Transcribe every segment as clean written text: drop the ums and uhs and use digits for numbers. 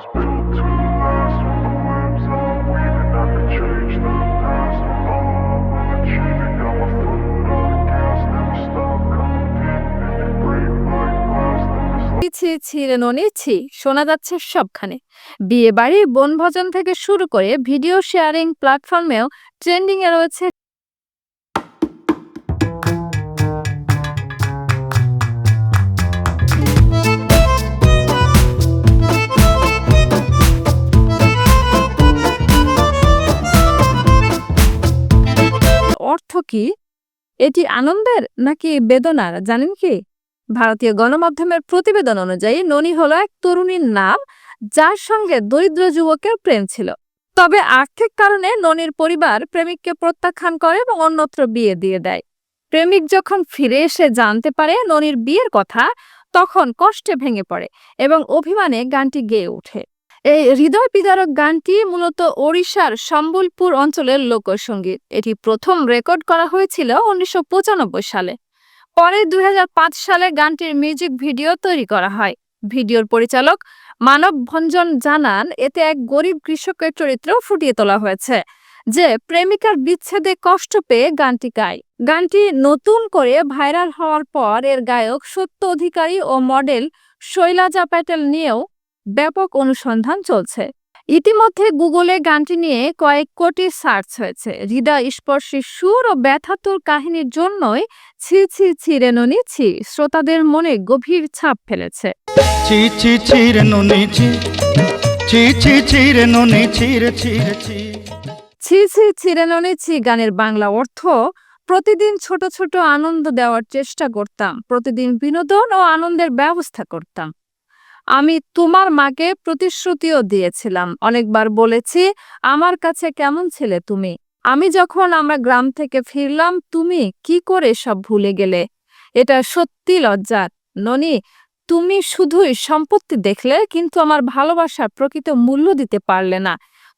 was built to last. With the webs I'm weaving, I could change the past. With all I'm achieving, got my foot on the gas. Never stop competing. If you break my glass, then it's ছি ছি রে ননি ছি শোনা যাচ্ছে সবখানে। বিয়ে বাড়ি বনভোজন থেকে শুরু করে ভিডিও শেয়ারিং প্ল্যাটফর্মেও ট্রেন্ডিং এ রয়েছে। অর্থ কি? এটি আনন্দের নাকি বেদনার জানেন কি? ভারতীয় গণমাধ্যমের প্রতিবেদন অনুযায়ী ননি হলো এক তরুণীর নাম, যার সঙ্গে দরিদ্র যুবকের প্রেম ছিল। তবে আর্থিক কারণে ননির পরিবার প্রেমিককে প্রত্যাখ্যান করে এবং অন্যত্র বিয়ে দিয়ে দেয়। প্রেমিক যখন ফিরে এসে জানতে পারে ননির বিয়ের কথা, তখন কষ্টে ভেঙে পড়ে এবং অভিমানে গানটি গেয়ে ওঠে। এই হৃদয় বিদারক গানটি মূলত ওড়িশার সম্বলপুর অঞ্চলের লোকসঙ্গীত। এটি প্রথম রেকর্ড করা হয়েছিল 1995 সালে। পরে 2005 সালে গানটির মিউজিক ভিডিও তৈরি করা হয়। ভিডিওর পরিচালক মানব ভঞ্জন জানান, এতে এক গরিব কৃষকের চরিত্র ফুটিয়ে তোলা হয়েছে, যে প্রেমিকার বিচ্ছেদে কষ্ট পেয়ে গানটি গায়। গানটি নতুন করে ভাইরাল হওয়ার পর এর গায়ক সত্য অধিকারী ও মডেল শৈলাজা প্যাটেল নিয়েও ব্যাপক অনুসন্ধান চলছে। ইতিমধ্যে গুগলে গানটি নিয়ে কয়েক কোটি সার্চ হয়েছে। হৃদয় স্পর্শী সুর ও ব্যথাতুর কাহিনীর জন্যই ছি ছি ছি রে ননি ছি শ্রোতাদের মনে গভীর ছাপ ফেলেছে। ছি ছি ছি রে ননি ছি, ছি ছি ছি রে ননি ছি রে ছি রে ছি। ছি ছি ছি রে ননি ছি গানের বাংলা অর্থ: প্রতিদিন ছোট ছোট আনন্দ দেওয়ার চেষ্টা করতাম, প্রতিদিন বিনোদন ও আনন্দের ব্যবস্থা করতাম। আমি তোমার মাকে প্রতিশ্রুতিও দিয়েছিলাম, অনেকবার বলেছি আমার কাছে কেমন ছিলে তুমি। আমি যখন আমরা গ্রাম থেকে ফিরলাম, তুমি কি করে সব ভুলে গেলে। এটা সত্যি লজ্জার ননি। তুমি শুধুই সম্পত্তি দেখলে, কিন্তু আমার ভালোবাসার প্রকৃত মূল্য দিতে পারলে না।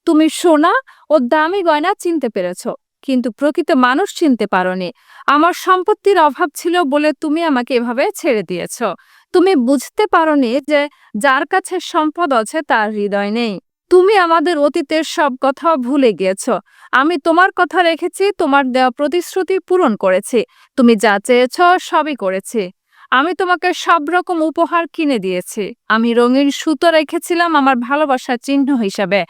তুমি সোনা ও দামি গয়না চিনতে পেরেছ, কিন্তু প্রকৃত মানুষ চিনতে পারোনি। আমার সম্পত্তির অভাব ছিল বলে তুমি আমাকে এভাবে ছেড়ে দিয়েছ। তুমি বুঝতে পারোনি যে যার কাছে সম্পদ আছে তার হৃদয় নেই। তুমি আমাদের অতীতের সব কথা ভুলে গিয়েছ। আমি তোমার কথা রেখেছি, তোমার দেওয়া প্রতিশ্রুতি পূরণ করেছি। তুমি যা চেয়েছ সবই করেছি। আমি তোমাকে সব রকম উপহার কিনে দিয়েছি। আমি রঙিন সুতো রেখেছিলাম আমার ভালোবাসার চিহ্ন হিসাবে।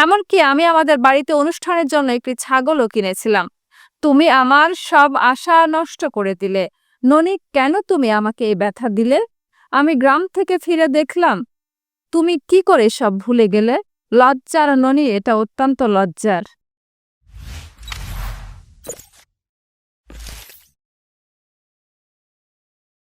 এমনকি আমি আমাদের বাড়িতে অনুষ্ঠানের জন্য একটি ছাগলও কিনেছিলাম। তুমি আমার সব আশা নষ্ট করে দিলে। ননি, কেন তুমি আমাকে এই ব্যথা দিলে? আমি গ্রাম থেকে ফিরে দেখলাম তুমি কি করে সব ভুলে গেলে। লজ্জার ননি, এটা অত্যন্ত লজ্জার।